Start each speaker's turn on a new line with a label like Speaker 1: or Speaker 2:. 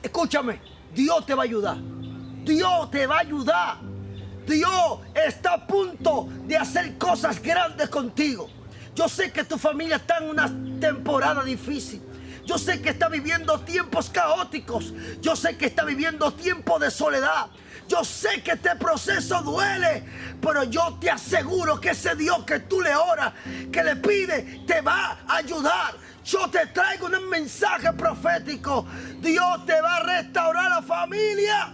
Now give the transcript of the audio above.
Speaker 1: Escúchame, Dios te va a ayudar. Dios te va a ayudar. Dios está a punto de hacer cosas grandes contigo. Yo sé que tu familia está en una temporada difícil. Yo sé que está viviendo tiempos caóticos. Yo sé que está viviendo tiempos de soledad. Yo sé que este proceso duele, pero yo te aseguro que ese Dios que tú le oras, que le pides, te va a ayudar. Yo te traigo un mensaje profético. Dios te va a restaurar la familia.